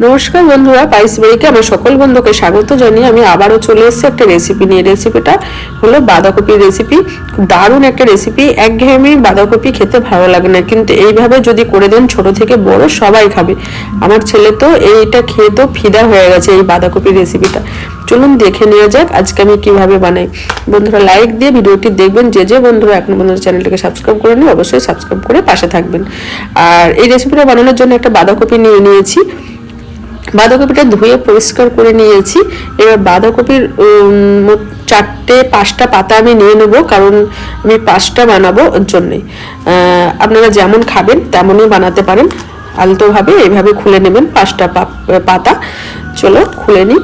নমস্কার বন্ধুরা, পাইস বাড়িতে আমার সকল বন্ধুকে স্বাগত জানিয়ে আমি আবারও চলে এসেছি একটা রেসিপি নিয়ে। রেসিপিটা হলো বাঁধাকপির রেসিপি। দারুণ একটা রেসিপি। একঘেয়েমি বাঁধাকপি খেতে ভালো লাগে না, কিন্তু এইভাবে যদি করে দেন ছোট থেকে বড় সবাই খাবে। আমার ছেলে তো এইটা খেয়ে তো ফিদা হয়ে গেছে এই বাঁধাকপির রেসিপিটা। চলুন দেখে নেওয়া যাক আজকে আমি কিভাবে বানাই। বন্ধুরা লাইক দিয়ে ভিডিওটি দেখবেন। যে বন্ধুরা এখন বন্ধুরা চ্যানেলটাকে সাবস্ক্রাইব করে নিন, অবশ্যই সাবস্ক্রাইব করে পাশে থাকবেন। আর এই রেসিপিটা বানানোর জন্য একটা বাঁধাকপি নিয়েছি। বাঁধাকপিটা ধুয়ে পরিষ্কার করে নিয়েছি। এবার বাঁধাকপির 4-5টা পাতা আমি নিয়ে নেব, কারণ আমি 5টা বানাবো ওর জন্যে। আপনারা যেমন খাবেন তেমনই বানাতে পারেন। আলতোভাবে এইভাবে খুলে নেবেন 5টা পাতা। চলো খুলে নিই।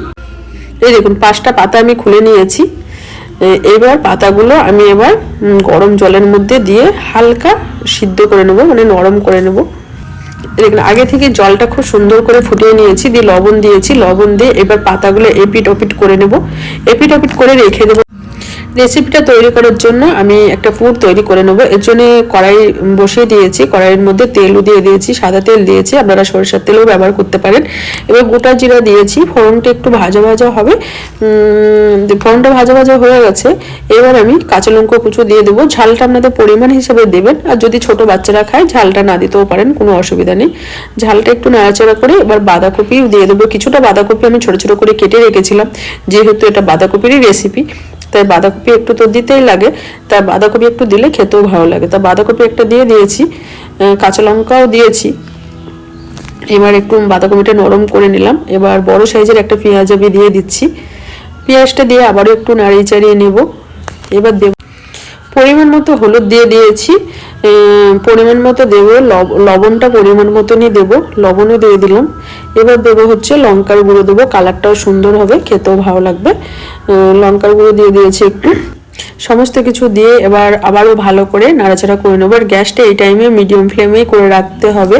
এই দেখুন 5টা পাতা আমি খুলে নিয়েছি। এবার পাতাগুলো আমি এবার গরম জলের মধ্যে দিয়ে হালকা সিদ্ধ করে নেব, মানে নরম করে নেব। দেখুন আগে থেকে জলটা খুব সুন্দর করে ফুটিয়ে নিয়েছি, দিয়ে লবণ দিয়েছি। লবণ দিয়ে এবার পাতাগুলো এপিট ওপিট করে নেব। এপিট ওপিট করে রেখে দেবো। রেসিপিটা তৈরি করার জন্য আমি একটা পুর তৈরি করে নেব। এর জন্য কড়াই বসিয়ে দিয়েছি। কড়াইয়ের মধ্যে তেলও দিয়ে দিয়েছি, সাদা তেল দিয়েছি, আপনারা সরিষার তেলও ব্যবহার করতে পারেন। এবার গোটা জিরা দিয়েছি। ফোড়নটা একটু ভাজা ভাজা হবে। ফোড়নটা ভাজা ভাজা হয়ে গেছে। এবার আমি কাঁচা লঙ্কা কুচো দিয়ে দেবো। ঝালটা আপনাদের পরিমাণ হিসেবে দেবেন, আর যদি ছোট বাচ্চারা খায় ঝালটা না দিতেও পারেন, কোনো অসুবিধা নেই। ঝালটা একটু নাড়াচাড়া করে এবার বাঁধাকপিও দিয়ে দেবো। কিছুটা বাঁধাকপি আমি ছোট ছোট করে কেটে রেখেছিলাম, যেহেতু এটা বাঁধাকপিরই রেসিপি, তাই বাঁধাকপি একটু তো দিতেই লাগে। তাই বাঁধাকপি একটু দিলে খেতেও ভালো লাগে। তা বাঁধাকপি একটা দিয়ে দিয়েছি, কাঁচা লঙ্কাও দিয়েছি। এবার একটু বাঁধাকপিটা নরম করে নিলাম। এবার বড় সাইজের একটা পেঁয়াজ আমি দিয়ে দিচ্ছি। পেঁয়াজটা দিয়ে আবারও একটু নাড়িয়ে চাড়িয়ে নেব। এবার দেব পরিমাণ মতো হলুদ দিয়ে দিয়েছি, পরিমাণ মতো দেবো। লবণটা পরিমাণ মতনই দেবো, লবণও দিয়ে দিলাম। এবার দেবো হচ্ছে লঙ্কার গুঁড়ো দেবো, কালারটাও সুন্দর হবে, খেতেও ভালো লাগবে। লঙ্কার গুঁড়ো দিয়ে দিয়েছি একটু। সমস্ত কিছু দিয়ে এবার আবারও ভালো করে নাড়াচাড়া করে নেবো। আর গ্যাসটা এই টাইমে মিডিয়াম ফ্লেমেই করে রাখতে হবে।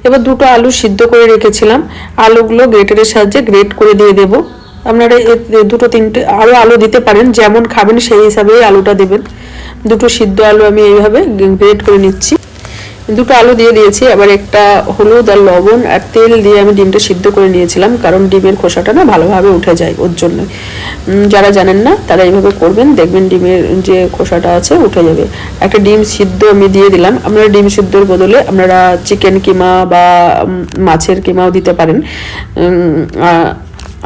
এবার 2টো আলু সিদ্ধ করে রেখেছিলাম, আলুগুলো গ্রেটারের সাহায্যে গ্রেট করে দিয়ে দেবো। আপনারা 2-3টে আরও আলু দিতে পারেন, যেমন খাবেন সেই হিসাবে আলুটা দেবেন। 2টো সিদ্ধ আলু আমি এইভাবে গ্রেট করে নিচ্ছি। 2টো আলু দিয়ে দিয়েছি। আবার একটা হলুদ আর লবণ আর তেল দিয়ে আমি ডিমটা সিদ্ধ করে নিয়েছিলাম, কারণ ডিমের খোসাটা না ভালোভাবে উঠে যায়, ওর জন্য। যারা জানেন না তারা এইভাবে করবেন, দেখবেন ডিমের যে খোসাটা আছে উঠে যাবে। একটা ডিম সিদ্ধ আমি দিয়ে দিলাম। আপনারা ডিম সিদ্ধর বদলে আপনারা চিকেন কিমা বা মাছের কিমাও দিতে পারেন।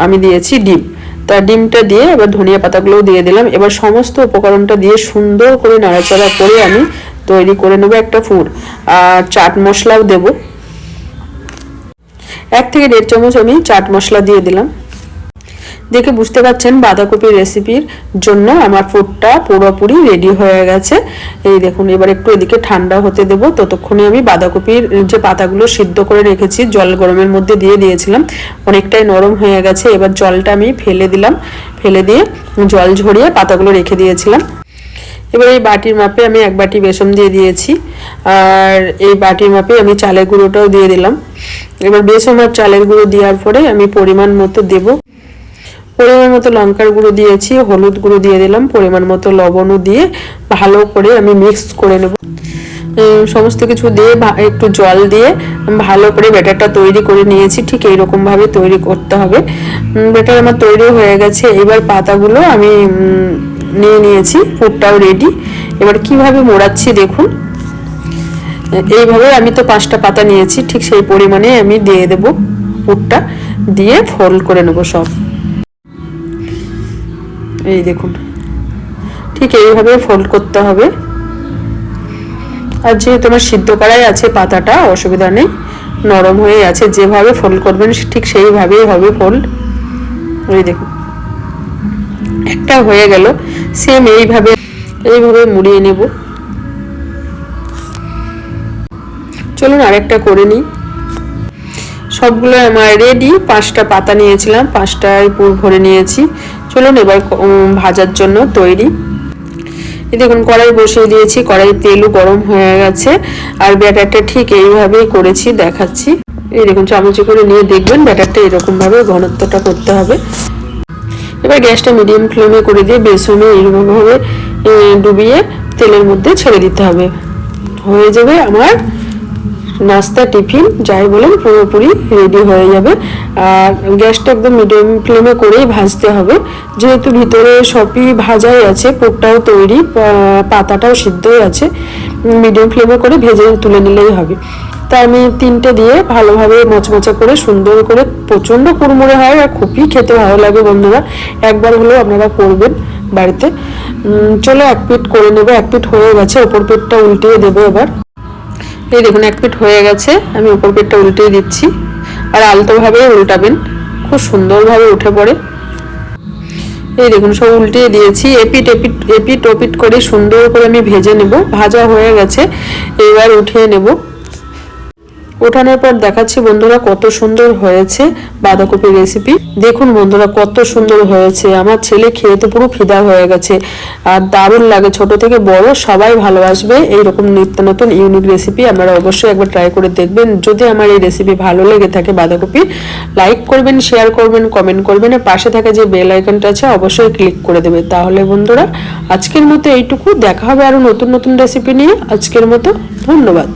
আমি দিয়েছি ডিম। তা ডিমটা দিয়ে এবার ধনিয়া পাতাগুলোও দিয়ে দিলাম। এবার সমস্ত উপকরণটা দিয়ে সুন্দর করে নাড়াচাড়া করে আমি তৈরি করে নেবো একটা পুর। আর চাট মশলাও দেব। 1 থেকে 1.5 চামচ আমি চাট মশলা দিয়ে দিলাম। দেখে বুঝতে পারছেন বাঁধাকপির রেসিপির জন্য আমার পুরটা পুরোপুরি রেডি হয়ে গেছে। এই দেখুন এবার একটু এদিকে ঠান্ডা হতে দেব। ততক্ষণে আমি বাঁধাকপির যে পাতাগুলো সিদ্ধ করে রেখেছি জল গরমের মধ্যে দিয়ে দিয়েছিলাম, অনেকটাই নরম হয়ে গেছে। এবার জলটা আমি ফেলে দিলাম, ফেলে দিয়ে জল ঝরিয়ে পাতাগুলো রেখে দিয়েছিলাম। এবার এই বাটির মাপে আমি 1 বাটি বেসন দিয়ে দিয়েছি, আর এই বাটির মাপে আমি চালের গুঁড়োটাও দিয়ে দিলাম। এবার বেসন আর চালের গুঁড়ো দেওয়ার পরে আমি পরিমাণ মতো দেব। পরিমাণ মতো লঙ্কার গুঁড়ো দিয়েছি, হলুদ গুঁড়ো দিয়ে দিলাম, পরিমাণ মতো লবণও দিয়ে ভালো করে আমি মিক্স করে নেব। সমস্ত কিছু দিয়ে একটু জল দিয়ে ভালো করে ব্যাটারটা তৈরি করে নিয়েছি। ঠিক এইরকম ভাবে তৈরি করতে হবে। ব্যাটার আমার তৈরি হয়ে গেছে। এবার পাতাগুলো আমি নিয়ে নিয়েছি, পুরটাও রেডি। এবার কিভাবে মোড়াচ্ছি দেখুন। এইভাবে আমি তো 5টা পাতা নিয়েছি, ঠিক সেই পরিমাণে আমি দিয়ে দেব। পুরটা দিয়ে ফোল্ড করে নেব সব। এই দেখুন ঠিক এইভাবে ফোল্ড করতে হবে। আর যেহেতু আমার সিদ্ধ করাই আছে পাতাটা, অসুবিধা নেই, নরম হয়ে আছে। যেভাবে ফোল্ড করবেন ঠিক সেইভাবেই হবে ফোল্ড। এই দেখুন একটা হয়ে গেল। সেম এইভাবে মুড়িয়ে নেব। চলুন আরেকটা করে নিই। সবগুলো আমার রেডি। 5টা পাতা নিয়েছিলাম, 5টায় পুর ভরে নিয়েছি। চলুন এবার ভাজার জন্য তৈরি। এই দেখুন কড়াই বসিয়ে দিয়েছি, কড়াই তেলও গরম হয়ে গেছে। আর ব্যাটারটা ঠিক এইভাবেই করেছি, দেখাচ্ছি। এই দেখুন চামচে করে নিয়ে দেখবেন ব্যাটারটা এরকম ভাবে ঘনত্বটা করতে হবে। এবার গ্যাসটা মিডিয়াম ফ্লেমে করে দিয়ে বেসনে এরকম ভাবে ডুবিয়ে তেলের মধ্যে ছেড়ে দিতে হবে। হয়ে যাবে আমার নাস্তা টিফিন যাই বলেন পুরোপুরি রেডি হয়ে যাবে। আর গ্যাসটা একদম মিডিয়াম ফ্লেমে করেই ভাজতে হবে, যেহেতু ভিতরে সবই ভাজাই আছে, পুরটাও তৈরি, পাতাটাও সিদ্ধই আছে। মিডিয়াম ফ্লেমে করে ভেজে তুলে নিলেই হবে। তা আমি 3টে দিয়ে ভালোভাবে মচমচা করে সুন্দর করে, প্রচণ্ড কুড়মুড়ে হয় আর খুবই খেতে ভালো লাগে বন্ধুরা, একবার হলেও আপনারা করবেন বাড়িতে। চলো এক পিঠ করে নেবো। এক পিঠ হয়ে গেছে, ওপর পিঠটা উল্টিয়ে দেবো এবার। এই দেখুন এক পিঠ হয়ে গেছে, আমি ওপর পিঠটা উল্টিয়ে দিচ্ছি। আর আলতোভাবে উল্টাবেন, খুব সুন্দরভাবে উঠে পড়ে। এই দেখুন সব উল্টিয়ে দিয়েছি, এপিট ওপিট করে সুন্দর করে আমি ভেজে নেব। ভাজা হয়ে গেছে, এবার উঠিয়ে নেব। ওঠানোর পর দেখাচ্ছি বন্ধুরা কত সুন্দর হয়েছে বাঁধাকপির রেসিপি। দেখুন বন্ধুরা কত সুন্দর হয়েছে, আমার ছেলে খেয়ে তো পুরো ফিদা হয়ে গেছে। আর দারুণ লাগে, ছোট থেকে বড় সবাই ভালোবাসবে এইরকম নিত্য নতুন ইউনিক রেসিপি। আপনারা অবশ্যই একবার ট্রাই করে দেখবেন। যদি আমার এই রেসিপি ভালো লেগে থাকে বাঁধাকপি, লাইক করবেন, শেয়ার করবেন, কমেন্ট করবেন, আর পাশে থাকা যে বেল আইকনটা আছে অবশ্যই ক্লিক করে দেবে। তাহলে বন্ধুরা আজকের মতো এইটুকু, দেখা হবে আরো নতুন নতুন রেসিপি নিয়ে। আজকের মতো ধন্যবাদ।